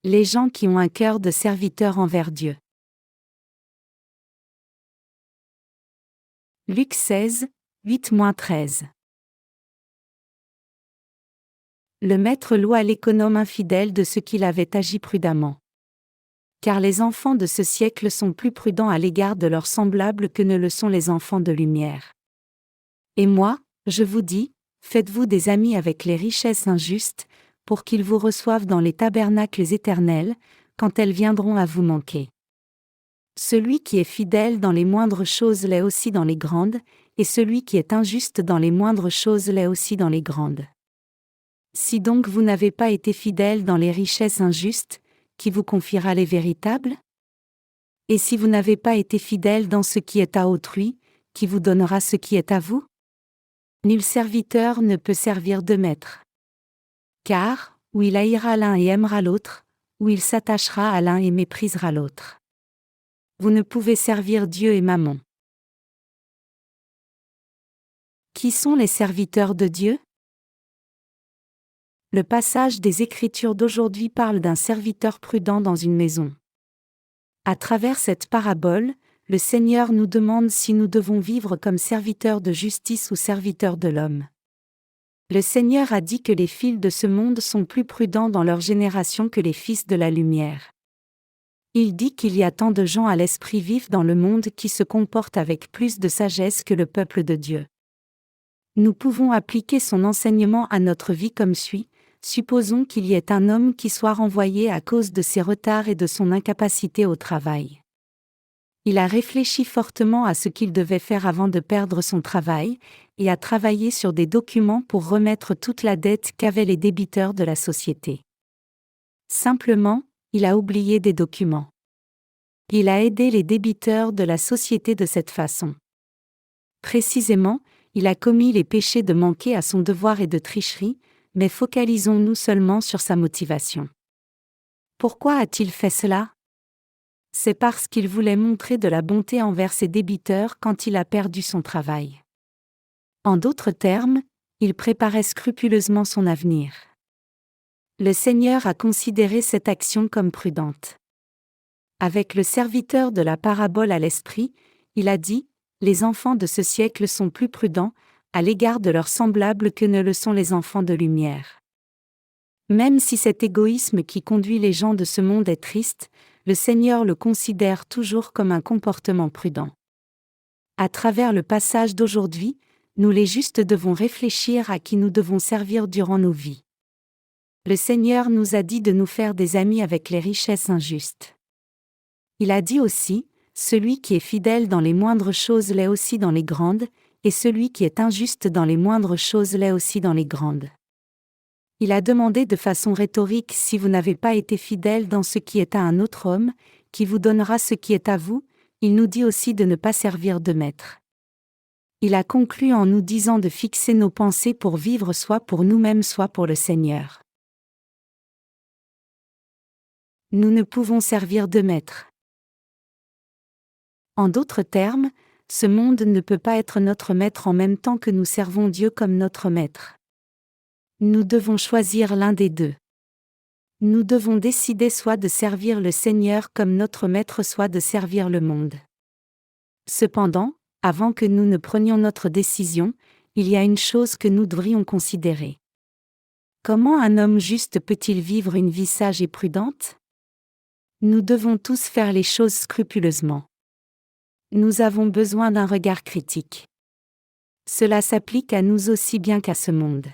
Les gens qui ont un cœur de serviteur envers Dieu. Luc 16, 8-13. Le maître loua l'économe infidèle de ce qu'il avait agi prudemment. Car les enfants de ce siècle sont plus prudents à l'égard de leurs semblables que ne le sont les enfants de lumière. Et moi, je vous dis, faites-vous des amis avec les richesses injustes, pour qu'ils vous reçoivent dans les tabernacles éternels, quand elles viendront à vous manquer. Celui qui est fidèle dans les moindres choses l'est aussi dans les grandes, et celui qui est injuste dans les moindres choses l'est aussi dans les grandes. Si donc vous n'avez pas été fidèle dans les richesses injustes, qui vous confiera les véritables ? Et si vous n'avez pas été fidèle dans ce qui est à autrui, qui vous donnera ce qui est à vous ? Nul serviteur ne peut servir deux maîtres. Car, ou il haïra l'un et aimera l'autre, ou il s'attachera à l'un et méprisera l'autre. Vous ne pouvez servir Dieu et Mammon. Qui sont les serviteurs de Dieu ? Le passage des Écritures d'aujourd'hui parle d'un serviteur prudent dans une maison. À travers cette parabole, le Seigneur nous demande si nous devons vivre comme serviteurs de justice ou serviteurs de l'homme. Le Seigneur a dit que les fils de ce monde sont plus prudents dans leur génération que les fils de la lumière. Il dit qu'il y a tant de gens à l'esprit vif dans le monde qui se comportent avec plus de sagesse que le peuple de Dieu. Nous pouvons appliquer son enseignement à notre vie comme suit. Supposons qu'il y ait un homme qui soit renvoyé à cause de ses retards et de son incapacité au travail. Il a réfléchi fortement à ce qu'il devait faire avant de perdre son travail, et a travaillé sur des documents pour remettre toute la dette qu'avaient les débiteurs de la société. Simplement, il a oublié des documents. Il a aidé les débiteurs de la société de cette façon. Précisément, il a commis les péchés de manquer à son devoir et de tricherie, mais focalisons-nous seulement sur sa motivation. Pourquoi a-t-il fait cela ? C'est parce qu'il voulait montrer de la bonté envers ses débiteurs quand il a perdu son travail. En d'autres termes, il préparait scrupuleusement son avenir. Le Seigneur a considéré cette action comme prudente. Avec le serviteur de la parabole à l'esprit, il a dit : « Les enfants de ce siècle sont plus prudents à l'égard de leurs semblables que ne le sont les enfants de lumière. » Même si cet égoïsme qui conduit les gens de ce monde est triste, le Seigneur le considère toujours comme un comportement prudent. À travers le passage d'aujourd'hui, nous les justes devons réfléchir à qui nous devons servir durant nos vies. Le Seigneur nous a dit de nous faire des amis avec les richesses injustes. Il a dit aussi : « Celui qui est fidèle dans les moindres choses l'est aussi dans les grandes, et celui qui est injuste dans les moindres choses l'est aussi dans les grandes. » Il a demandé de façon rhétorique si vous n'avez pas été fidèle dans ce qui est à un autre homme, qui vous donnera ce qui est à vous. Il nous dit aussi de ne pas servir de maître. Il a conclu en nous disant de fixer nos pensées pour vivre soit pour nous-mêmes soit pour le Seigneur. Nous ne pouvons servir de maître. En d'autres termes, ce monde ne peut pas être notre maître en même temps que nous servons Dieu comme notre maître. Nous devons choisir l'un des deux. Nous devons décider soit de servir le Seigneur comme notre maître, soit de servir le monde. Cependant, avant que nous ne prenions notre décision, il y a une chose que nous devrions considérer. Comment un homme juste peut-il vivre une vie sage et prudente ? Nous devons tous faire les choses scrupuleusement. Nous avons besoin d'un regard critique. Cela s'applique à nous aussi bien qu'à ce monde.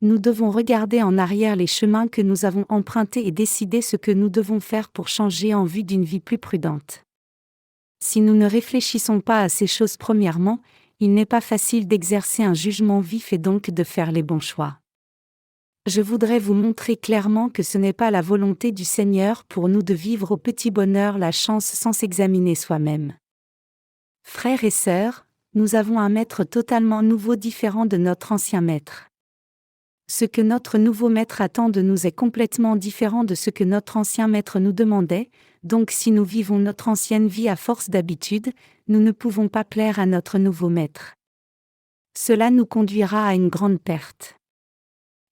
Nous devons regarder en arrière les chemins que nous avons empruntés et décider ce que nous devons faire pour changer en vue d'une vie plus prudente. Si nous ne réfléchissons pas à ces choses premièrement, il n'est pas facile d'exercer un jugement vif et donc de faire les bons choix. Je voudrais vous montrer clairement que ce n'est pas la volonté du Seigneur pour nous de vivre au petit bonheur la chance sans s'examiner soi-même. Frères et sœurs, nous avons un maître totalement nouveau différent de notre ancien maître. Ce que notre nouveau maître attend de nous est complètement différent de ce que notre ancien maître nous demandait, donc si nous vivons notre ancienne vie à force d'habitude, nous ne pouvons pas plaire à notre nouveau maître. Cela nous conduira à une grande perte.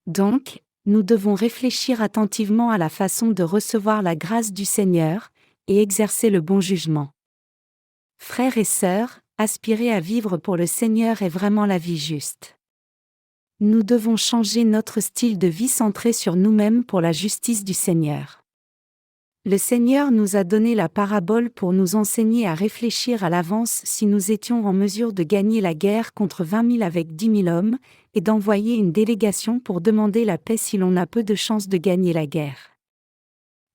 Donc, Nous devons réfléchir attentivement à la façon de recevoir la grâce du Seigneur, et exercer le bon jugement. Frères et sœurs, aspirer à vivre pour le Seigneur est vraiment la vie juste. Nous devons changer notre style de vie centré sur nous-mêmes pour la justice du Seigneur. Le Seigneur nous a donné la parabole pour nous enseigner à réfléchir à l'avance si nous étions en mesure de gagner la guerre contre 20 000 avec 10 000 hommes, et d'envoyer une délégation pour demander la paix si l'on a peu de chances de gagner la guerre.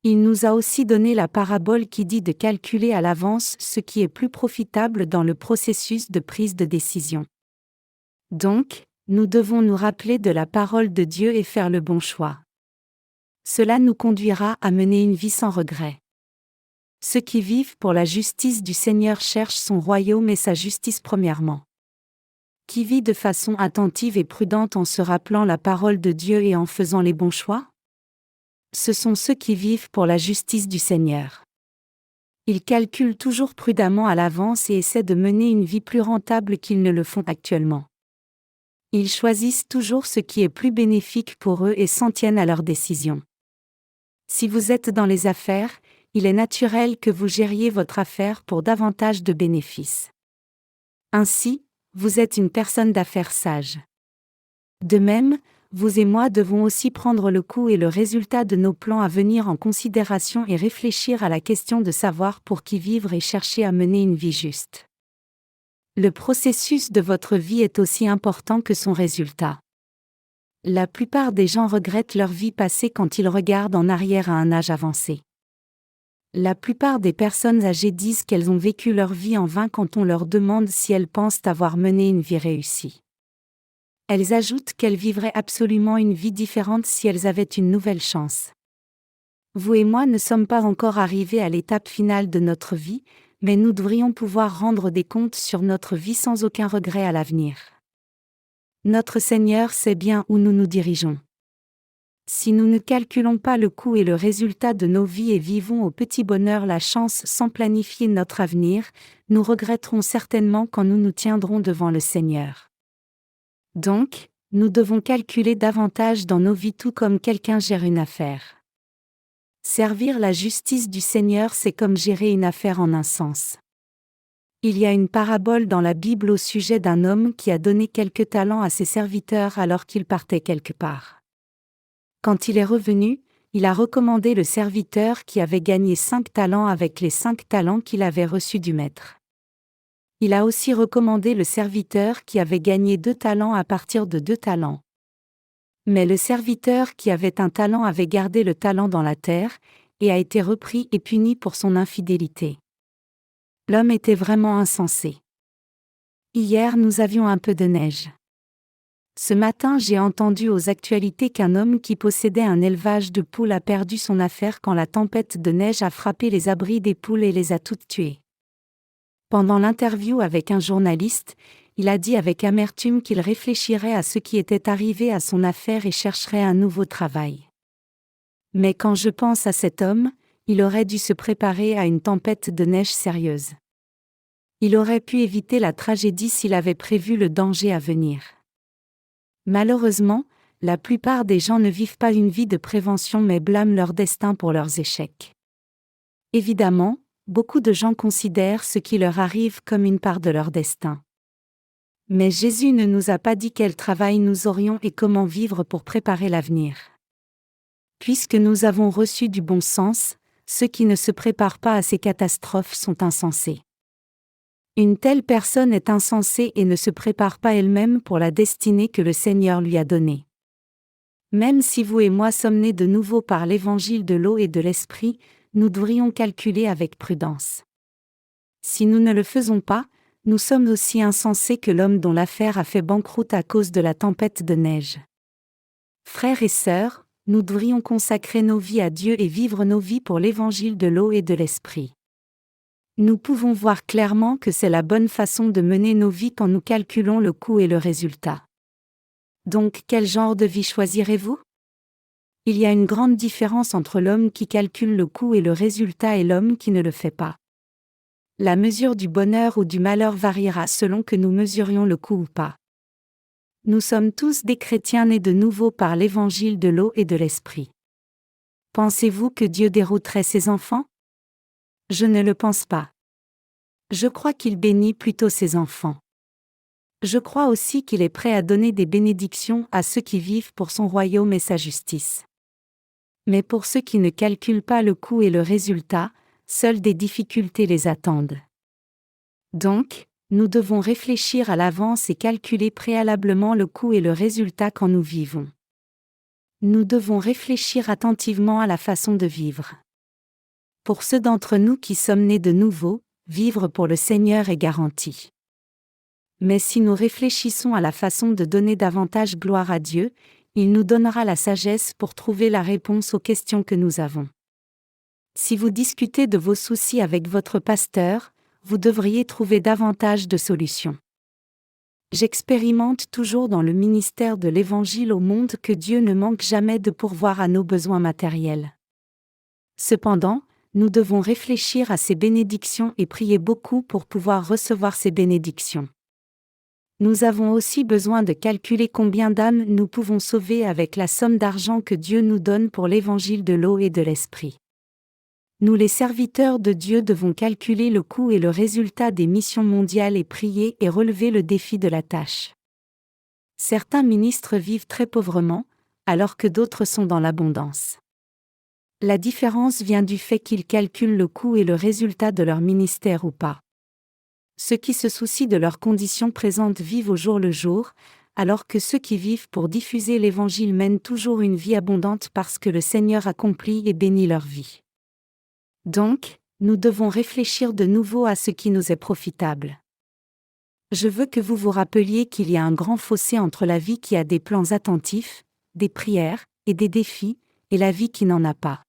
Il nous a aussi donné la parabole qui dit de calculer à l'avance ce qui est plus profitable dans le processus de prise de décision. Donc, nous devons nous rappeler de la parole de Dieu et faire le bon choix. Cela nous conduira à mener une vie sans regret. Ceux qui vivent pour la justice du Seigneur cherchent son royaume et sa justice premièrement. Qui vit de façon attentive et prudente en se rappelant la parole de Dieu et en faisant les bons choix? Ce sont ceux qui vivent pour la justice du Seigneur. Ils calculent toujours prudemment à l'avance et essaient de mener une vie plus rentable qu'ils ne le font actuellement. Ils choisissent toujours ce qui est plus bénéfique pour eux et s'en tiennent à leurs décisions. Si vous êtes dans les affaires, il est naturel que vous gériez votre affaire pour davantage de bénéfices. Ainsi, vous êtes une personne d'affaires sage. De même, vous et moi devons aussi prendre le coût et le résultat de nos plans à venir en considération et réfléchir à la question de savoir pour qui vivre et chercher à mener une vie juste. Le processus de votre vie est aussi important que son résultat. La plupart des gens regrettent leur vie passée quand ils regardent en arrière à un âge avancé. La plupart des personnes âgées disent qu'elles ont vécu leur vie en vain quand on leur demande si elles pensent avoir mené une vie réussie. Elles ajoutent qu'elles vivraient absolument une vie différente si elles avaient une nouvelle chance. Vous et moi ne sommes pas encore arrivés à l'étape finale de notre vie, mais nous devrions pouvoir rendre des comptes sur notre vie sans aucun regret à l'avenir. Notre Seigneur sait bien où nous nous dirigeons. Si nous ne calculons pas le coût et le résultat de nos vies et vivons au petit bonheur la chance sans planifier notre avenir, nous regretterons certainement quand nous nous tiendrons devant le Seigneur. Donc, nous devons calculer davantage dans nos vies tout comme quelqu'un gère une affaire. Servir la justice du Seigneur, c'est comme gérer une affaire en un sens. Il y a une parabole dans la Bible au sujet d'un homme qui a donné quelques talents à ses serviteurs alors qu'il partait quelque part. Quand il est revenu, il a recommandé le serviteur qui avait gagné 5 talents avec les 5 talents qu'il avait reçus du maître. Il a aussi recommandé le serviteur qui avait gagné 2 talents à partir de 2 talents. Mais le serviteur qui avait un talent avait gardé le talent dans la terre, et a été repris et puni pour son infidélité. L'homme était vraiment insensé. Hier nous avions un peu de neige. Ce matin j'ai entendu aux actualités qu'un homme qui possédait un élevage de poules a perdu son affaire quand la tempête de neige a frappé les abris des poules et les a toutes tuées. Pendant l'interview avec un journaliste, il a dit avec amertume qu'il réfléchirait à ce qui était arrivé à son affaire et chercherait un nouveau travail. Mais quand je pense à cet homme, il aurait dû se préparer à une tempête de neige sérieuse. Il aurait pu éviter la tragédie s'il avait prévu le danger à venir. Malheureusement, la plupart des gens ne vivent pas une vie de prévention mais blâment leur destin pour leurs échecs. Évidemment, beaucoup de gens considèrent ce qui leur arrive comme une part de leur destin. Mais Jésus ne nous a pas dit quel travail nous aurions et comment vivre pour préparer l'avenir. Puisque nous avons reçu du bon sens, ceux qui ne se préparent pas à ces catastrophes sont insensés. Une telle personne est insensée et ne se prépare pas elle-même pour la destinée que le Seigneur lui a donnée. Même si vous et moi sommes nés de nouveau par l'évangile de l'eau et de l'esprit, nous devrions calculer avec prudence. Si nous ne le faisons pas, nous sommes aussi insensés que l'homme dont l'affaire a fait banqueroute à cause de la tempête de neige. Frères et sœurs, nous devrions consacrer nos vies à Dieu et vivre nos vies pour l'évangile de l'eau et de l'esprit. Nous pouvons voir clairement que c'est la bonne façon de mener nos vies quand nous calculons le coût et le résultat. Donc, quel genre de vie choisirez-vous? Il y a une grande différence entre l'homme qui calcule le coût et le résultat et l'homme qui ne le fait pas. La mesure du bonheur ou du malheur variera selon que nous mesurions le coût ou pas. Nous sommes tous des chrétiens nés de nouveau par l'évangile de l'eau et de l'esprit. Pensez-vous que Dieu dérouterait ses enfants? Je ne le pense pas. Je crois qu'il bénit plutôt ses enfants. Je crois aussi qu'il est prêt à donner des bénédictions à ceux qui vivent pour son royaume et sa justice. Mais pour ceux qui ne calculent pas le coût et le résultat, seules des difficultés les attendent. Donc, nous devons réfléchir à l'avance et calculer préalablement le coût et le résultat quand nous vivons. Nous devons réfléchir attentivement à la façon de vivre. Pour ceux d'entre nous qui sommes nés de nouveau, vivre pour le Seigneur est garanti. Mais si nous réfléchissons à la façon de donner davantage gloire à Dieu, il nous donnera la sagesse pour trouver la réponse aux questions que nous avons. Si vous discutez de vos soucis avec votre pasteur, vous devriez trouver davantage de solutions. J'expérimente toujours dans le ministère de l'Évangile au monde que Dieu ne manque jamais de pourvoir à nos besoins matériels. Cependant, nous devons réfléchir à ces bénédictions et prier beaucoup pour pouvoir recevoir ces bénédictions. Nous avons aussi besoin de calculer combien d'âmes nous pouvons sauver avec la somme d'argent que Dieu nous donne pour l'évangile de l'eau et de l'esprit. Nous les serviteurs de Dieu devons calculer le coût et le résultat des missions mondiales et prier et relever le défi de la tâche. Certains ministres vivent très pauvrement, alors que d'autres sont dans l'abondance. La différence vient du fait qu'ils calculent le coût et le résultat de leur ministère ou pas. Ceux qui se soucient de leurs conditions présentes vivent au jour le jour, alors que ceux qui vivent pour diffuser l'Évangile mènent toujours une vie abondante parce que le Seigneur accomplit et bénit leur vie. Donc, nous devons réfléchir de nouveau à ce qui nous est profitable. Je veux que vous vous rappeliez qu'il y a un grand fossé entre la vie qui a des plans attentifs, des prières, et des défis, et la vie qui n'en a pas.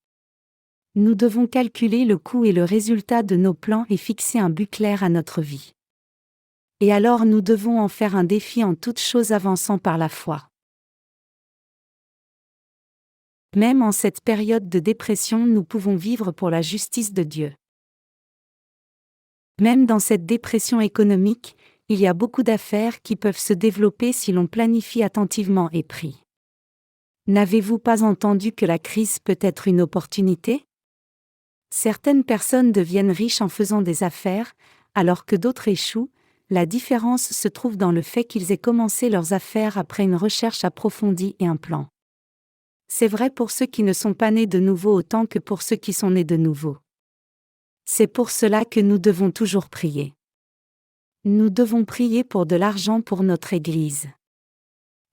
Nous devons calculer le coût et le résultat de nos plans et fixer un but clair à notre vie. Et alors nous devons en faire un défi en toutes choses avançant par la foi. Même en cette période de dépression, nous pouvons vivre pour la justice de Dieu. Même dans cette dépression économique, il y a beaucoup d'affaires qui peuvent se développer si l'on planifie attentivement et prie. N'avez-vous pas entendu que la crise peut être une opportunité? Certaines personnes deviennent riches en faisant des affaires, alors que d'autres échouent. La différence se trouve dans le fait qu'ils aient commencé leurs affaires après une recherche approfondie et un plan. C'est vrai pour ceux qui ne sont pas nés de nouveau autant que pour ceux qui sont nés de nouveau. C'est pour cela que nous devons toujours prier. Nous devons prier pour de l'argent pour notre Église.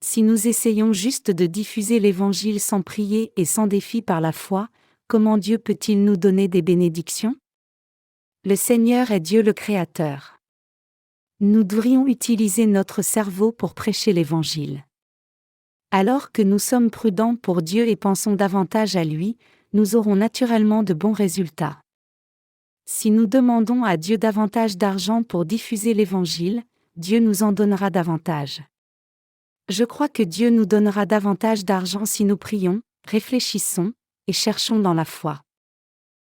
Si nous essayons juste de diffuser l'Évangile sans prier et sans défi par la foi, comment Dieu peut-il nous donner des bénédictions? Le Seigneur est Dieu le Créateur. Nous devrions utiliser notre cerveau pour prêcher l'Évangile. Alors que nous sommes prudents pour Dieu et pensons davantage à lui, nous aurons naturellement de bons résultats. Si nous demandons à Dieu davantage d'argent pour diffuser l'Évangile, Dieu nous en donnera davantage. Je crois que Dieu nous donnera davantage d'argent si nous prions, réfléchissons, et cherchons dans la foi.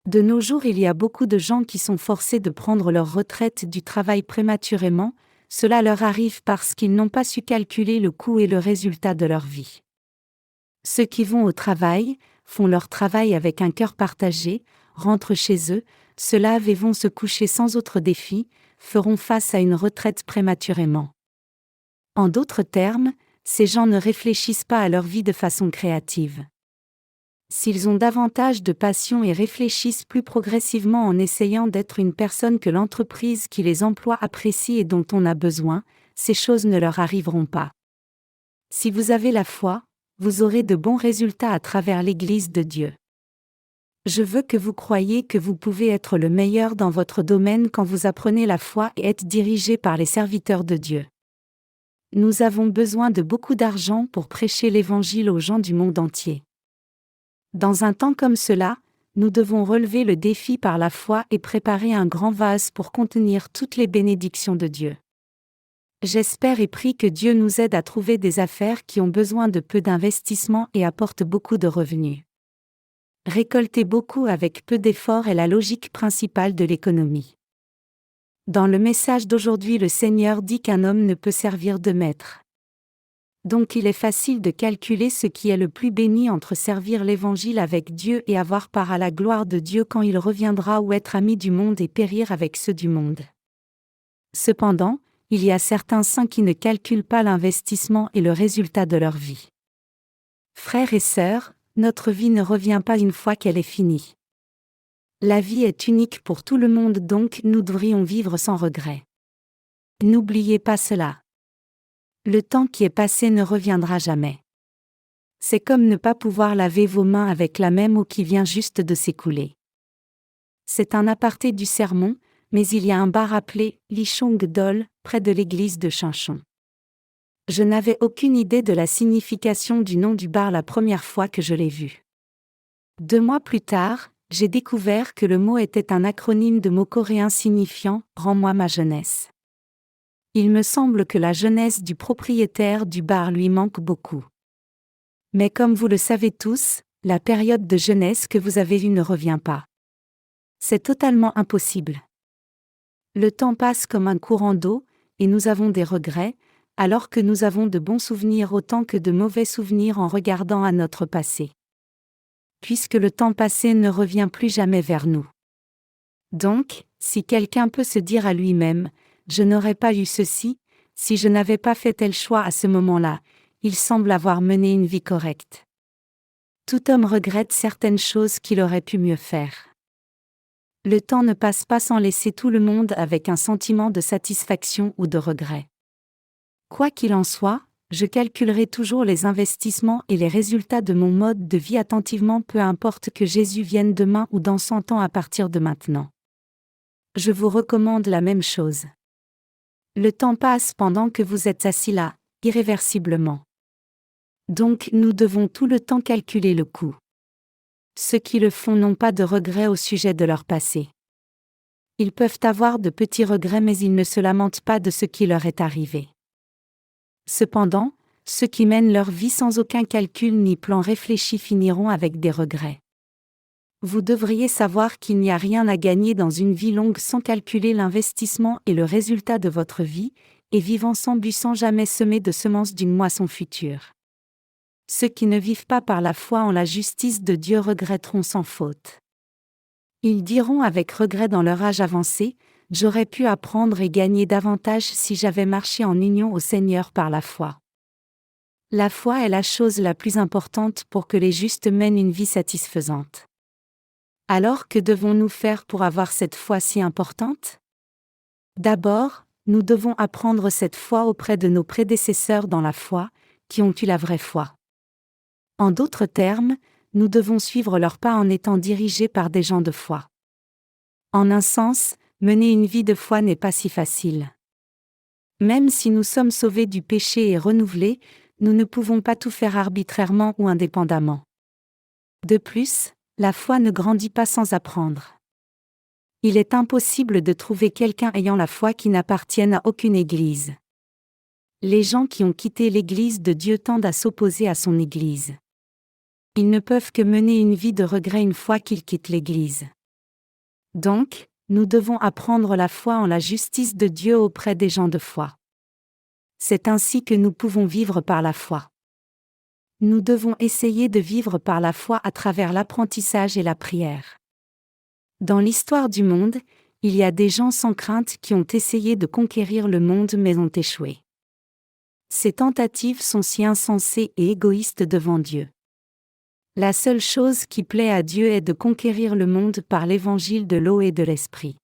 De nos jours, il y a beaucoup de gens qui sont forcés de prendre leur retraite du travail prématurément. Cela leur arrive parce qu'ils n'ont pas su calculer le coût et le résultat de leur vie. Ceux qui vont au travail, font leur travail avec un cœur partagé, rentrent chez eux, se lavent et vont se coucher sans autre défi, feront face à une retraite prématurément. En d'autres termes, ces gens ne réfléchissent pas à leur vie de façon créative. S'ils ont davantage de passion et réfléchissent plus progressivement en essayant d'être une personne que l'entreprise qui les emploie apprécie et dont on a besoin, ces choses ne leur arriveront pas. Si vous avez la foi, vous aurez de bons résultats à travers l'Église de Dieu. Je veux que vous croyiez que vous pouvez être le meilleur dans votre domaine quand vous apprenez la foi et êtes dirigé par les serviteurs de Dieu. Nous avons besoin de beaucoup d'argent pour prêcher l'Évangile aux gens du monde entier. Dans un temps comme cela, nous devons relever le défi par la foi et préparer un grand vase pour contenir toutes les bénédictions de Dieu. J'espère et prie que Dieu nous aide à trouver des affaires qui ont besoin de peu d'investissement et apportent beaucoup de revenus. Récolter beaucoup avec peu d'efforts est la logique principale de l'économie. Dans le message d'aujourd'hui, le Seigneur dit qu'un homme ne peut servir deux maîtres. Donc il est facile de calculer ce qui est le plus béni entre servir l'Évangile avec Dieu et avoir part à la gloire de Dieu quand il reviendra, ou être ami du monde et périr avec ceux du monde. Cependant, il y a certains saints qui ne calculent pas l'investissement et le résultat de leur vie. Frères et sœurs, notre vie ne revient pas une fois qu'elle est finie. La vie est unique pour tout le monde, donc nous devrions vivre sans regret. N'oubliez pas cela. Le temps qui est passé ne reviendra jamais. C'est comme ne pas pouvoir laver vos mains avec la même eau qui vient juste de s'écouler. C'est un aparté du sermon, mais il y a un bar appelé Lichong-dol, près de l'église de Chinchon. Je n'avais aucune idée de la signification du nom du bar la première fois que je l'ai vu. 2 mois plus tard, j'ai découvert que le mot était un acronyme de mots coréens signifiant « Rends-moi ma jeunesse ». Il me semble que la jeunesse du propriétaire du bar lui manque beaucoup. Mais comme vous le savez tous, la période de jeunesse que vous avez eue ne revient pas. C'est totalement impossible. Le temps passe comme un courant d'eau, et nous avons des regrets, alors que nous avons de bons souvenirs autant que de mauvais souvenirs en regardant à notre passé. Puisque le temps passé ne revient plus jamais vers nous. Donc, si quelqu'un peut se dire à lui-même « Je n'aurais pas eu ceci, si je n'avais pas fait tel choix à ce moment-là », il semble avoir mené une vie correcte. Tout homme regrette certaines choses qu'il aurait pu mieux faire. Le temps ne passe pas sans laisser tout le monde avec un sentiment de satisfaction ou de regret. Quoi qu'il en soit, je calculerai toujours les investissements et les résultats de mon mode de vie attentivement, peu importe que Jésus vienne demain ou dans 100 ans à partir de maintenant. Je vous recommande la même chose. Le temps passe pendant que vous êtes assis là, irréversiblement. Donc nous devons tout le temps calculer le coût. Ceux qui le font n'ont pas de regrets au sujet de leur passé. Ils peuvent avoir de petits regrets, mais ils ne se lamentent pas de ce qui leur est arrivé. Cependant, ceux qui mènent leur vie sans aucun calcul ni plan réfléchi finiront avec des regrets. Vous devriez savoir qu'il n'y a rien à gagner dans une vie longue sans calculer l'investissement et le résultat de votre vie, et vivant sans but sans jamais semer de semences d'une moisson future. Ceux qui ne vivent pas par la foi en la justice de Dieu regretteront sans faute. Ils diront avec regret dans leur âge avancé, « J'aurais pu apprendre et gagner davantage si j'avais marché en union au Seigneur par la foi. » La foi est la chose la plus importante pour que les justes mènent une vie satisfaisante. Alors que devons-nous faire pour avoir cette foi si importante? D'abord, nous devons apprendre cette foi auprès de nos prédécesseurs dans la foi, qui ont eu la vraie foi. En d'autres termes, nous devons suivre leurs pas en étant dirigés par des gens de foi. En un sens, mener une vie de foi n'est pas si facile. Même si nous sommes sauvés du péché et renouvelés, nous ne pouvons pas tout faire arbitrairement ou indépendamment. De plus, la foi ne grandit pas sans apprendre. Il est impossible de trouver quelqu'un ayant la foi qui n'appartienne à aucune église. Les gens qui ont quitté l'Église de Dieu tendent à s'opposer à son Église. Ils ne peuvent que mener une vie de regret une fois qu'ils quittent l'Église. Donc, nous devons apprendre la foi en la justice de Dieu auprès des gens de foi. C'est ainsi que nous pouvons vivre par la foi. Nous devons essayer de vivre par la foi à travers l'apprentissage et la prière. Dans l'histoire du monde, il y a des gens sans crainte qui ont essayé de conquérir le monde mais ont échoué. Ces tentatives sont si insensées et égoïstes devant Dieu. La seule chose qui plaît à Dieu est de conquérir le monde par l'évangile de l'eau et de l'esprit.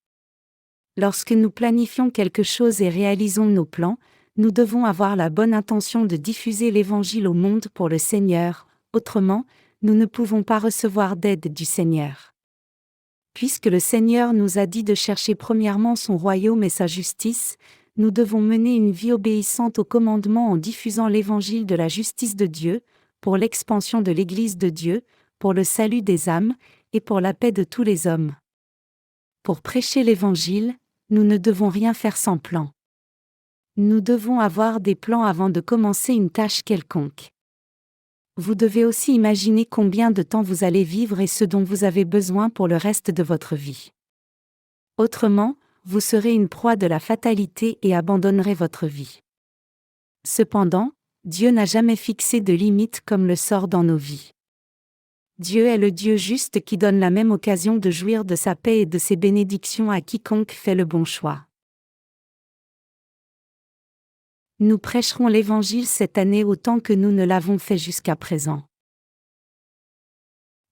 Lorsque nous planifions quelque chose et réalisons nos plans, nous devons avoir la bonne intention de diffuser l'évangile au monde pour le Seigneur, autrement, nous ne pouvons pas recevoir d'aide du Seigneur. Puisque le Seigneur nous a dit de chercher premièrement son royaume et sa justice, nous devons mener une vie obéissante aux commandements en diffusant l'évangile de la justice de Dieu, pour l'expansion de l'Église de Dieu, pour le salut des âmes, et pour la paix de tous les hommes. Pour prêcher l'évangile, nous ne devons rien faire sans plan. Nous devons avoir des plans avant de commencer une tâche quelconque. Vous devez aussi imaginer combien de temps vous allez vivre et ce dont vous avez besoin pour le reste de votre vie. Autrement, vous serez une proie de la fatalité et abandonnerez votre vie. Cependant, Dieu n'a jamais fixé de limite comme le sort dans nos vies. Dieu est le Dieu juste qui donne la même occasion de jouir de sa paix et de ses bénédictions à quiconque fait le bon choix. Nous prêcherons l'Évangile cette année autant que nous ne l'avons fait jusqu'à présent.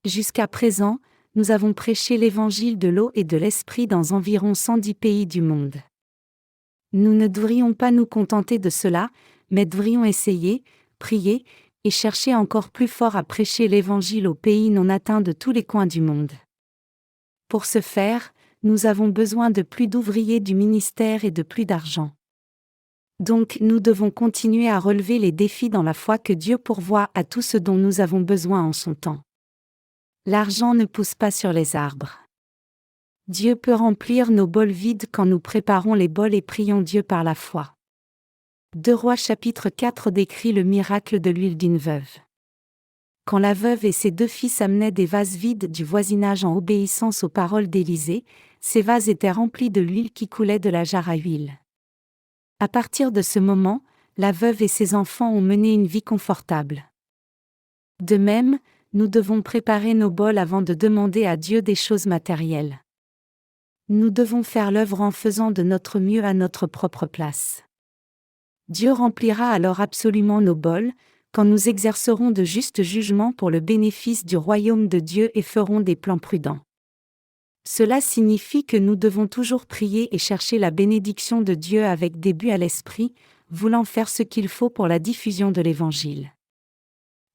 Jusqu'à présent, nous avons prêché l'Évangile de l'eau et de l'Esprit dans environ 110 pays du monde. Nous ne devrions pas nous contenter de cela, mais devrions essayer, prier, et chercher encore plus fort à prêcher l'Évangile aux pays non atteints de tous les coins du monde. Pour ce faire, nous avons besoin de plus d'ouvriers du ministère et de plus d'argent. Donc nous devons continuer à relever les défis dans la foi que Dieu pourvoit à tout ce dont nous avons besoin en son temps. L'argent ne pousse pas sur les arbres. Dieu peut remplir nos bols vides quand nous préparons les bols et prions Dieu par la foi. 2 Rois chapitre 4 décrit le miracle de l'huile d'une veuve. Quand la veuve et ses 2 fils amenaient des vases vides du voisinage en obéissance aux paroles d'Élisée, ces vases étaient remplis de l'huile qui coulait de la jarre à huile. À partir de ce moment, la veuve et ses enfants ont mené une vie confortable. De même, nous devons préparer nos bols avant de demander à Dieu des choses matérielles. Nous devons faire l'œuvre en faisant de notre mieux à notre propre place. Dieu remplira alors absolument nos bols, quand nous exercerons de justes jugements pour le bénéfice du royaume de Dieu et ferons des plans prudents. Cela signifie que nous devons toujours prier et chercher la bénédiction de Dieu avec des buts à l'esprit, voulant faire ce qu'il faut pour la diffusion de l'Évangile.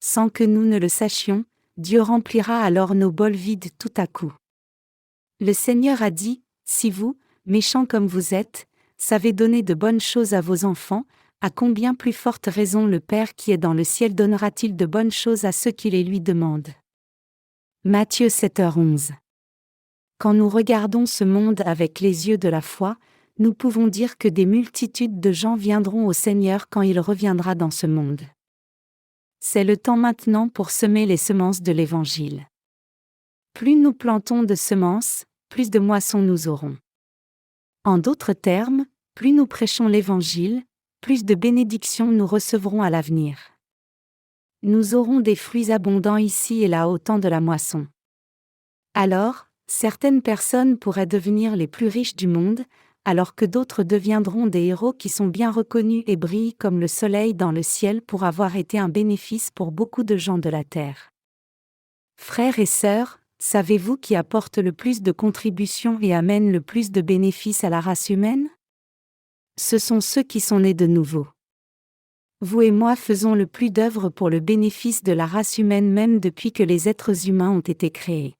Sans que nous ne le sachions, Dieu remplira alors nos bols vides tout à coup. Le Seigneur a dit, « Si vous, méchants comme vous êtes, savez donner de bonnes choses à vos enfants, à combien plus forte raison le Père qui est dans le ciel donnera-t-il de bonnes choses à ceux qui les lui demandent » Matthieu 7h11. Quand nous regardons ce monde avec les yeux de la foi, nous pouvons dire que des multitudes de gens viendront au Seigneur quand il reviendra dans ce monde. C'est le temps maintenant pour semer les semences de l'Évangile. Plus nous plantons de semences, plus de moissons nous aurons. En d'autres termes, plus nous prêchons l'Évangile, plus de bénédictions nous recevrons à l'avenir. Nous aurons des fruits abondants ici et là au temps de la moisson. Alors, certaines personnes pourraient devenir les plus riches du monde, alors que d'autres deviendront des héros qui sont bien reconnus et brillent comme le soleil dans le ciel pour avoir été un bénéfice pour beaucoup de gens de la terre. Frères et sœurs, savez-vous qui apporte le plus de contributions et amène le plus de bénéfices à la race humaine ? Ce sont ceux qui sont nés de nouveau. Vous et moi faisons le plus d'œuvres pour le bénéfice de la race humaine même depuis que les êtres humains ont été créés.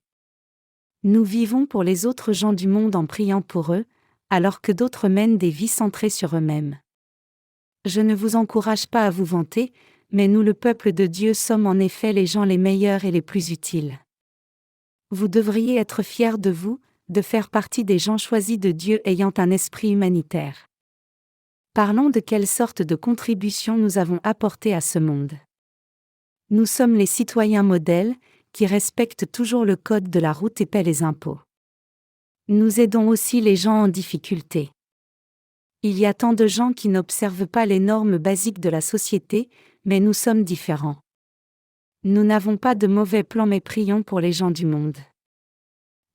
Nous vivons pour les autres gens du monde en priant pour eux, alors que d'autres mènent des vies centrées sur eux-mêmes. Je ne vous encourage pas à vous vanter, mais nous le peuple de Dieu sommes en effet les gens les meilleurs et les plus utiles. Vous devriez être fiers de vous, de faire partie des gens choisis de Dieu ayant un esprit humanitaire. Parlons de quelle sorte de contribution nous avons apporté à ce monde. Nous sommes les citoyens modèles, qui respectent toujours le code de la route et paient les impôts. Nous aidons aussi les gens en difficulté. Il y a tant de gens qui n'observent pas les normes basiques de la société, mais nous sommes différents. Nous n'avons pas de mauvais plans mais prions pour les gens du monde.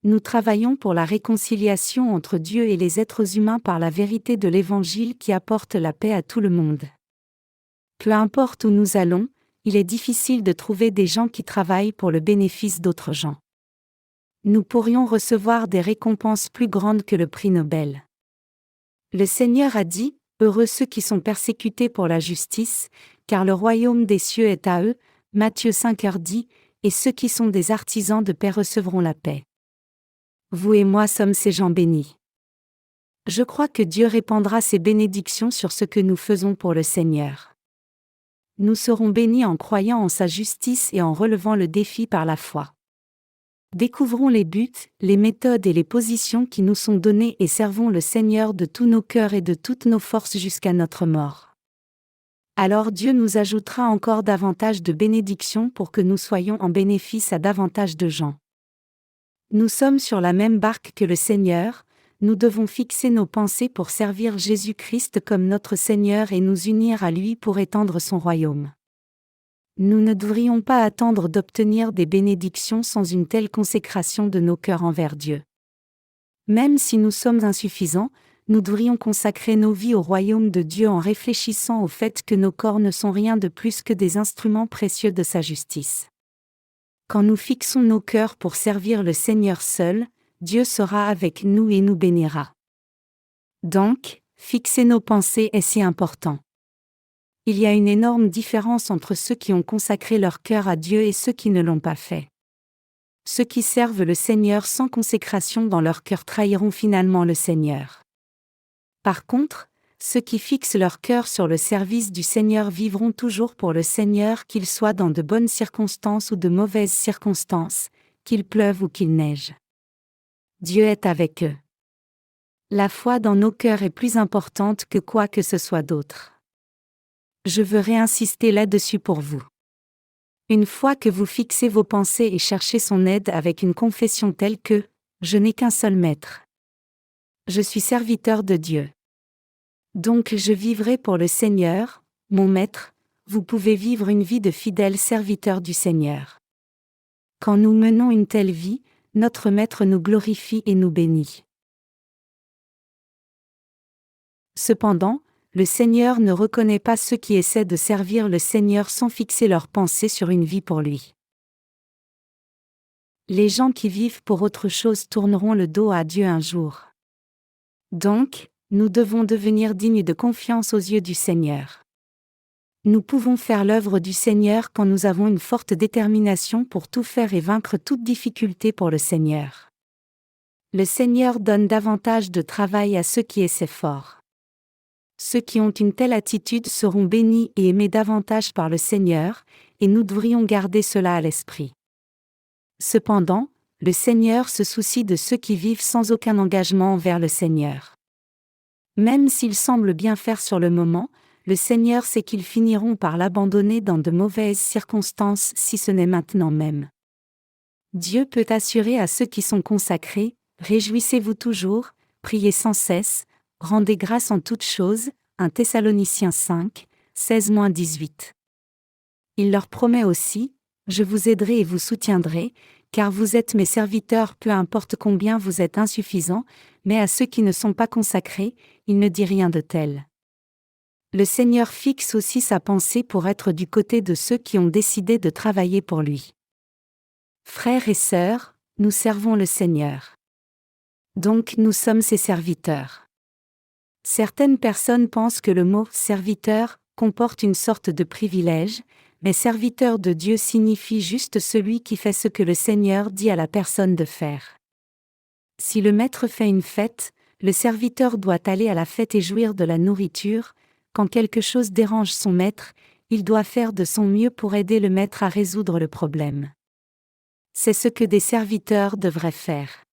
Nous travaillons pour la réconciliation entre Dieu et les êtres humains par la vérité de l'Évangile qui apporte la paix à tout le monde. Peu importe où nous allons, il est difficile de trouver des gens qui travaillent pour le bénéfice d'autres gens. Nous pourrions recevoir des récompenses plus grandes que le prix Nobel. Le Seigneur a dit, « Heureux ceux qui sont persécutés pour la justice, car le royaume des cieux est à eux. » Matthieu 5h dit, « Et ceux qui sont des artisans de paix recevront la paix. » Vous et moi sommes ces gens bénis. Je crois que Dieu répandra ses bénédictions sur ce que nous faisons pour le Seigneur. Nous serons bénis en croyant en sa justice et en relevant le défi par la foi. Découvrons les buts, les méthodes et les positions qui nous sont données et servons le Seigneur de tous nos cœurs et de toutes nos forces jusqu'à notre mort. Alors Dieu nous ajoutera encore davantage de bénédictions pour que nous soyons en bénéfice à davantage de gens. Nous sommes sur la même barque que le Seigneur, nous devons fixer nos pensées pour servir Jésus-Christ comme notre Seigneur et nous unir à lui pour étendre son royaume. Nous ne devrions pas attendre d'obtenir des bénédictions sans une telle consécration de nos cœurs envers Dieu. Même si nous sommes insuffisants, nous devrions consacrer nos vies au royaume de Dieu en réfléchissant au fait que nos corps ne sont rien de plus que des instruments précieux de sa justice. Quand nous fixons nos cœurs pour servir le Seigneur seul, Dieu sera avec nous et nous bénira. Donc, fixer nos pensées est si important. Il y a une énorme différence entre ceux qui ont consacré leur cœur à Dieu et ceux qui ne l'ont pas fait. Ceux qui servent le Seigneur sans consécration dans leur cœur trahiront finalement le Seigneur. Par contre, ceux qui fixent leur cœur sur le service du Seigneur vivront toujours pour le Seigneur, qu'il soit dans de bonnes circonstances ou de mauvaises circonstances, qu'il pleuve ou qu'il neige. Dieu est avec eux. La foi dans nos cœurs est plus importante que quoi que ce soit d'autre. Je veux réinsister là-dessus pour vous. Une fois que vous fixez vos pensées et cherchez son aide avec une confession telle que « Je n'ai qu'un seul maître. Je suis serviteur de Dieu. Donc je vivrai pour le Seigneur, mon maître », vous pouvez vivre une vie de fidèle serviteur du Seigneur. Quand nous menons une telle vie, notre Maître nous glorifie et nous bénit. Cependant, le Seigneur ne reconnaît pas ceux qui essaient de servir le Seigneur sans fixer leurs pensées sur une vie pour lui. Les gens qui vivent pour autre chose tourneront le dos à Dieu un jour. Donc, nous devons devenir dignes de confiance aux yeux du Seigneur. Nous pouvons faire l'œuvre du Seigneur quand nous avons une forte détermination pour tout faire et vaincre toute difficulté pour le Seigneur. Le Seigneur donne davantage de travail à ceux qui essaient fort. Ceux qui ont une telle attitude seront bénis et aimés davantage par le Seigneur, et nous devrions garder cela à l'esprit. Cependant, le Seigneur se soucie de ceux qui vivent sans aucun engagement envers le Seigneur. Même s'ils semblent bien faire sur le moment, le Seigneur sait qu'ils finiront par l'abandonner dans de mauvaises circonstances si ce n'est maintenant même. Dieu peut assurer à ceux qui sont consacrés, « Réjouissez-vous toujours, priez sans cesse, rendez grâce en toutes choses » 1 Thessaloniciens 5, 16-18. Il leur promet aussi, « Je vous aiderai et vous soutiendrai, car vous êtes mes serviteurs peu importe combien vous êtes insuffisants, mais à ceux qui ne sont pas consacrés, il ne dit rien de tel. » Le Seigneur fixe aussi sa pensée pour être du côté de ceux qui ont décidé de travailler pour lui. Frères et sœurs, nous servons le Seigneur. Donc nous sommes ses serviteurs. Certaines personnes pensent que le mot « serviteur » comporte une sorte de privilège, mais serviteur de Dieu signifie juste celui qui fait ce que le Seigneur dit à la personne de faire. Si le maître fait une fête, le serviteur doit aller à la fête et jouir de la nourriture. Quand quelque chose dérange son maître, il doit faire de son mieux pour aider le maître à résoudre le problème. C'est ce que des serviteurs devraient faire.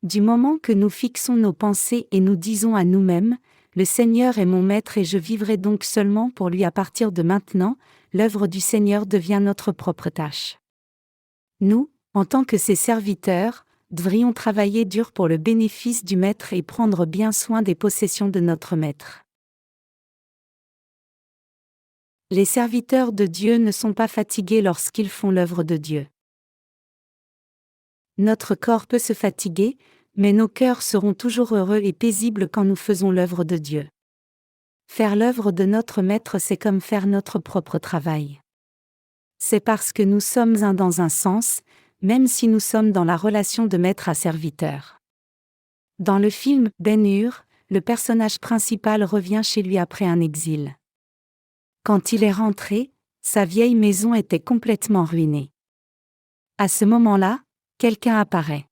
Du moment que nous fixons nos pensées et nous disons à nous-mêmes, « Le Seigneur est mon maître et je vivrai donc seulement pour lui à partir de maintenant », l'œuvre du Seigneur devient notre propre tâche. Nous, en tant que ses serviteurs, devrions travailler dur pour le bénéfice du maître et prendre bien soin des possessions de notre maître. Les serviteurs de Dieu ne sont pas fatigués lorsqu'ils font l'œuvre de Dieu. Notre corps peut se fatiguer, mais nos cœurs seront toujours heureux et paisibles quand nous faisons l'œuvre de Dieu. Faire l'œuvre de notre Maître, c'est comme faire notre propre travail. C'est parce que nous sommes un dans un sens, même si nous sommes dans la relation de maître à serviteur. Dans le film Ben-Hur, le personnage principal revient chez lui après un exil. Quand il est rentré, sa vieille maison était complètement ruinée. À ce moment-là, quelqu'un apparaît.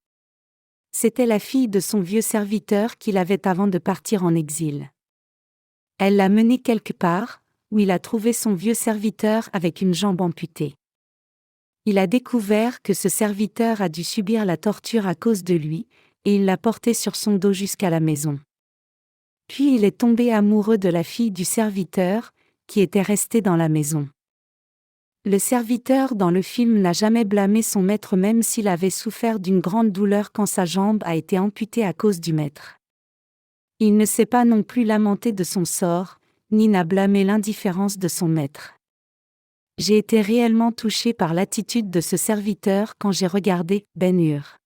C'était la fille de son vieux serviteur qu'il avait avant de partir en exil. Elle l'a mené quelque part, où il a trouvé son vieux serviteur avec une jambe amputée. Il a découvert que ce serviteur a dû subir la torture à cause de lui, et il l'a porté sur son dos jusqu'à la maison. Puis il est tombé amoureux de la fille du serviteur, qui était restée dans la maison. Le serviteur dans le film n'a jamais blâmé son maître même s'il avait souffert d'une grande douleur quand sa jambe a été amputée à cause du maître. Il ne s'est pas non plus lamenté de son sort, ni n'a blâmé l'indifférence de son maître. J'ai été réellement touché par l'attitude de ce serviteur quand j'ai regardé Ben-Hur.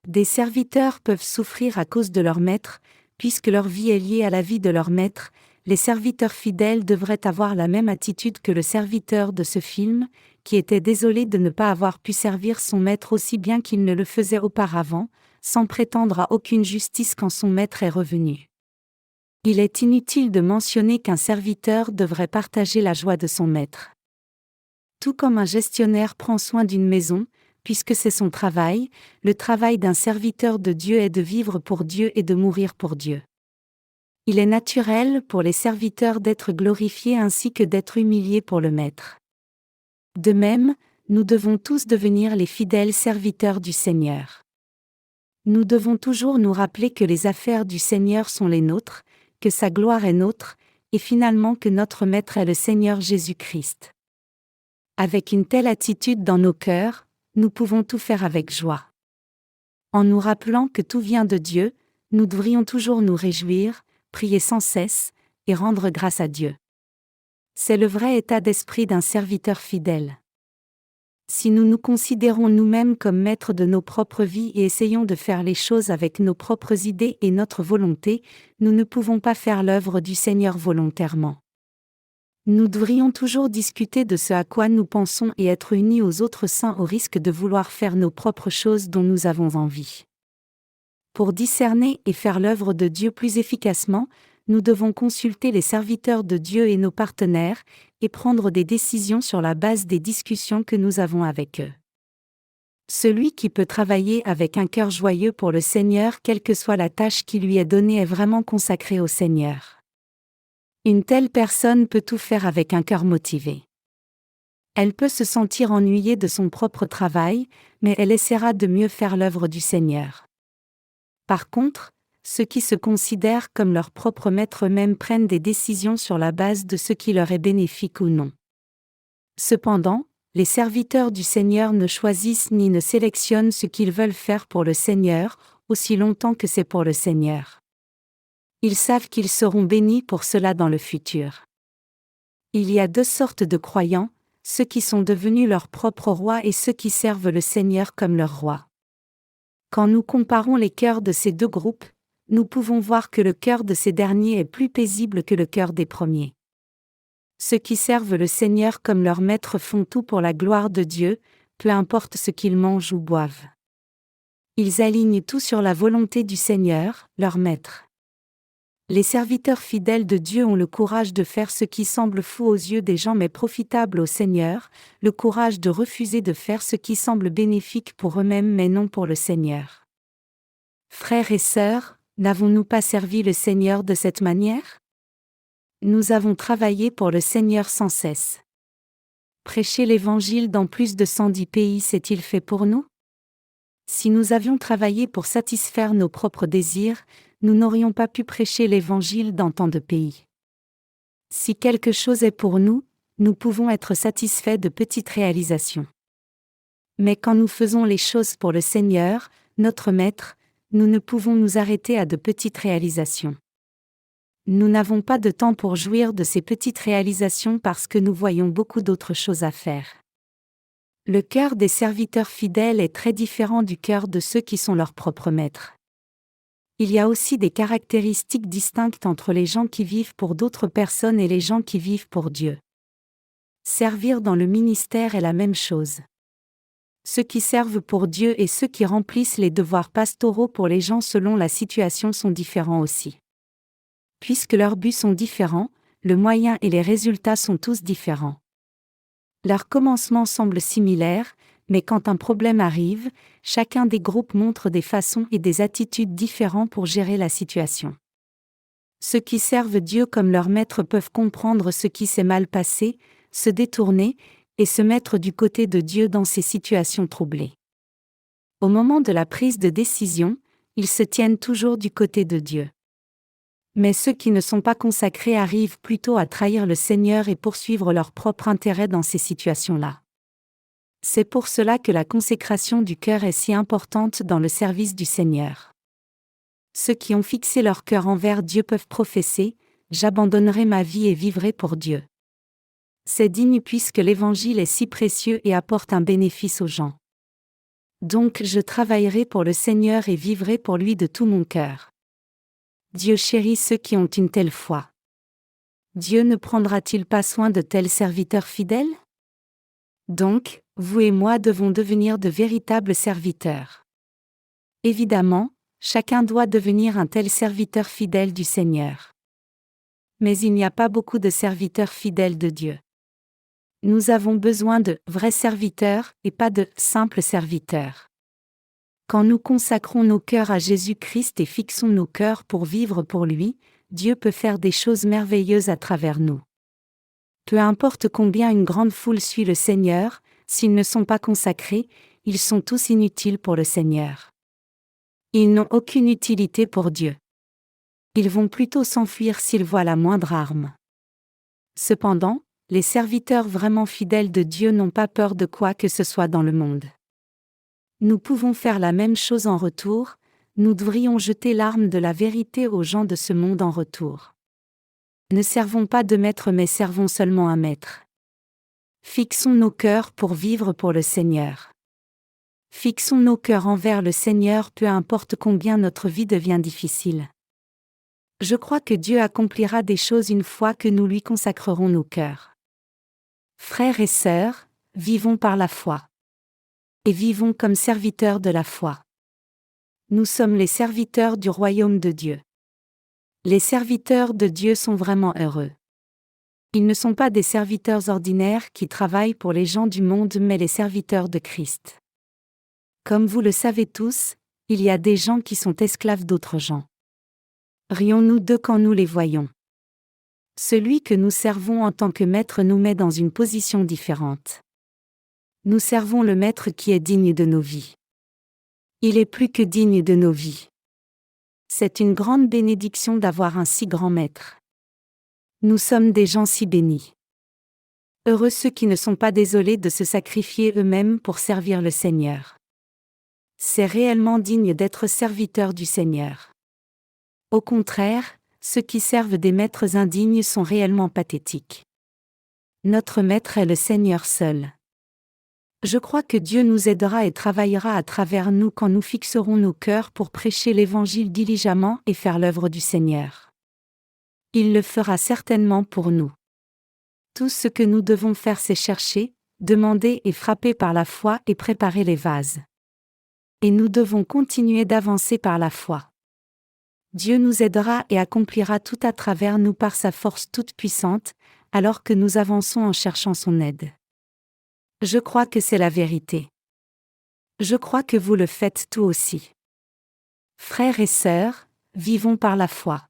Des serviteurs peuvent souffrir à cause de leur maître, puisque leur vie est liée à la vie de leur maître. Les serviteurs fidèles devraient avoir la même attitude que le serviteur de ce film, qui était désolé de ne pas avoir pu servir son maître aussi bien qu'il ne le faisait auparavant, sans prétendre à aucune justice quand son maître est revenu. Il est inutile de mentionner qu'un serviteur devrait partager la joie de son maître. Tout comme un gestionnaire prend soin d'une maison, puisque c'est son travail, le travail d'un serviteur de Dieu est de vivre pour Dieu et de mourir pour Dieu. Il est naturel pour les serviteurs d'être glorifiés ainsi que d'être humiliés pour le Maître. De même, nous devons tous devenir les fidèles serviteurs du Seigneur. Nous devons toujours nous rappeler que les affaires du Seigneur sont les nôtres, que sa gloire est nôtre, et finalement que notre Maître est le Seigneur Jésus-Christ. Avec une telle attitude dans nos cœurs, nous pouvons tout faire avec joie. En nous rappelant que tout vient de Dieu, nous devrions toujours nous réjouir, prier sans cesse, et rendre grâce à Dieu. C'est le vrai état d'esprit d'un serviteur fidèle. Si nous nous considérons nous-mêmes comme maîtres de nos propres vies et essayons de faire les choses avec nos propres idées et notre volonté, nous ne pouvons pas faire l'œuvre du Seigneur volontairement. Nous devrions toujours discuter de ce à quoi nous pensons et être unis aux autres saints au risque de vouloir faire nos propres choses dont nous avons envie. Pour discerner et faire l'œuvre de Dieu plus efficacement, nous devons consulter les serviteurs de Dieu et nos partenaires, et prendre des décisions sur la base des discussions que nous avons avec eux. Celui qui peut travailler avec un cœur joyeux pour le Seigneur, quelle que soit la tâche qui lui est donnée, est vraiment consacré au Seigneur. Une telle personne peut tout faire avec un cœur motivé. Elle peut se sentir ennuyée de son propre travail, mais elle essaiera de mieux faire l'œuvre du Seigneur. Par contre, ceux qui se considèrent comme leur propre maître eux-mêmes prennent des décisions sur la base de ce qui leur est bénéfique ou non. Cependant, les serviteurs du Seigneur ne choisissent ni ne sélectionnent ce qu'ils veulent faire pour le Seigneur, aussi longtemps que c'est pour le Seigneur. Ils savent qu'ils seront bénis pour cela dans le futur. Il y a deux sortes de croyants, ceux qui sont devenus leurs propres rois et ceux qui servent le Seigneur comme leur roi. Quand nous comparons les cœurs de ces deux groupes, nous pouvons voir que le cœur de ces derniers est plus paisible que le cœur des premiers. Ceux qui servent le Seigneur comme leur maître font tout pour la gloire de Dieu, peu importe ce qu'ils mangent ou boivent. Ils alignent tout sur la volonté du Seigneur, leur maître. Les serviteurs fidèles de Dieu ont le courage de faire ce qui semble fou aux yeux des gens mais profitable au Seigneur, le courage de refuser de faire ce qui semble bénéfique pour eux-mêmes mais non pour le Seigneur. Frères et sœurs, n'avons-nous pas servi le Seigneur de cette manière? Nous avons travaillé pour le Seigneur sans cesse. Prêcher l'Évangile dans plus de 110 pays s'est-il fait pour nous? Si nous avions travaillé pour satisfaire nos propres désirs, nous n'aurions pas pu prêcher l'Évangile dans tant de pays. Si quelque chose est pour nous, nous pouvons être satisfaits de petites réalisations. Mais quand nous faisons les choses pour le Seigneur, notre Maître, nous ne pouvons nous arrêter à de petites réalisations. Nous n'avons pas de temps pour jouir de ces petites réalisations parce que nous voyons beaucoup d'autres choses à faire. Le cœur des serviteurs fidèles est très différent du cœur de ceux qui sont leurs propres maîtres. Il y a aussi des caractéristiques distinctes entre les gens qui vivent pour d'autres personnes et les gens qui vivent pour Dieu. Servir dans le ministère est la même chose. Ceux qui servent pour Dieu et ceux qui remplissent les devoirs pastoraux pour les gens selon la situation sont différents aussi. Puisque leurs buts sont différents, le moyen et les résultats sont tous différents. Leur commencement semble similaire, mais quand un problème arrive, chacun des groupes montre des façons et des attitudes différentes pour gérer la situation. Ceux qui servent Dieu comme leur maître peuvent comprendre ce qui s'est mal passé, se détourner, et se mettre du côté de Dieu dans ces situations troublées. Au moment de la prise de décision, ils se tiennent toujours du côté de Dieu. Mais ceux qui ne sont pas consacrés arrivent plutôt à trahir le Seigneur et poursuivre leur propre intérêt dans ces situations-là. C'est pour cela que la consécration du cœur est si importante dans le service du Seigneur. Ceux qui ont fixé leur cœur envers Dieu peuvent professer « J'abandonnerai ma vie et vivrai pour Dieu ». C'est digne puisque l'Évangile est si précieux et apporte un bénéfice aux gens. Donc je travaillerai pour le Seigneur et vivrai pour lui de tout mon cœur. Dieu chérit ceux qui ont une telle foi. Dieu ne prendra-t-il pas soin de tels serviteurs fidèles? Donc, vous et moi devons devenir de véritables serviteurs. Évidemment, chacun doit devenir un tel serviteur fidèle du Seigneur. Mais il n'y a pas beaucoup de serviteurs fidèles de Dieu. Nous avons besoin de vrais serviteurs et pas de simples serviteurs. Quand nous consacrons nos cœurs à Jésus-Christ et fixons nos cœurs pour vivre pour lui, Dieu peut faire des choses merveilleuses à travers nous. Peu importe combien une grande foule suit le Seigneur, s'ils ne sont pas consacrés, ils sont tous inutiles pour le Seigneur. Ils n'ont aucune utilité pour Dieu. Ils vont plutôt s'enfuir s'ils voient la moindre arme. Cependant, les serviteurs vraiment fidèles de Dieu n'ont pas peur de quoi que ce soit dans le monde. Nous pouvons faire la même chose en retour, nous devrions jeter l'arme de la vérité aux gens de ce monde en retour. Ne servons pas de maître mais servons seulement un maître. Fixons nos cœurs pour vivre pour le Seigneur. Fixons nos cœurs envers le Seigneur peu importe combien notre vie devient difficile. Je crois que Dieu accomplira des choses une fois que nous lui consacrerons nos cœurs. Frères et sœurs, vivons par la foi. Et vivons comme serviteurs de la foi. Nous sommes les serviteurs du royaume de Dieu. Les serviteurs de Dieu sont vraiment heureux. Ils ne sont pas des serviteurs ordinaires qui travaillent pour les gens du monde mais les serviteurs de Christ. Comme vous le savez tous, il y a des gens qui sont esclaves d'autres gens. Rions-nous d'eux quand nous les voyons. Celui que nous servons en tant que maître nous met dans une position différente. Nous servons le maître qui est digne de nos vies. Il est plus que digne de nos vies. C'est une grande bénédiction d'avoir un si grand maître. Nous sommes des gens si bénis. Heureux ceux qui ne sont pas désolés de se sacrifier eux-mêmes pour servir le Seigneur. C'est réellement digne d'être serviteur du Seigneur. Au contraire, ceux qui servent des maîtres indignes sont réellement pathétiques. Notre maître est le Seigneur seul. Je crois que Dieu nous aidera et travaillera à travers nous quand nous fixerons nos cœurs pour prêcher l'Évangile diligemment et faire l'œuvre du Seigneur. Il le fera certainement pour nous. Tout ce que nous devons faire c'est chercher, demander et frapper par la foi et préparer les vases. Et nous devons continuer d'avancer par la foi. Dieu nous aidera et accomplira tout à travers nous par sa force toute puissante, alors que nous avançons en cherchant son aide. Je crois que c'est la vérité. Je crois que vous le faites tout aussi. Frères et sœurs, vivons par la foi.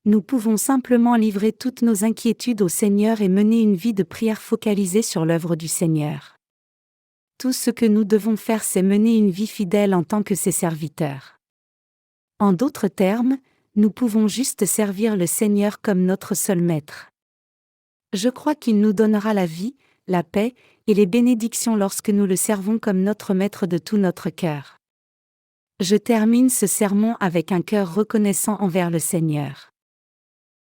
Nous pouvons simplement livrer toutes nos inquiétudes au Seigneur et mener une vie de prière focalisée sur l'œuvre du Seigneur. Tout ce que nous devons faire c'est mener une vie fidèle en tant que ses serviteurs. En d'autres termes, nous pouvons juste servir le Seigneur comme notre seul maître. Je crois qu'il nous donnera la vie, la paix et les bénédictions lorsque nous le servons comme notre maître de tout notre cœur. Je termine ce sermon avec un cœur reconnaissant envers le Seigneur.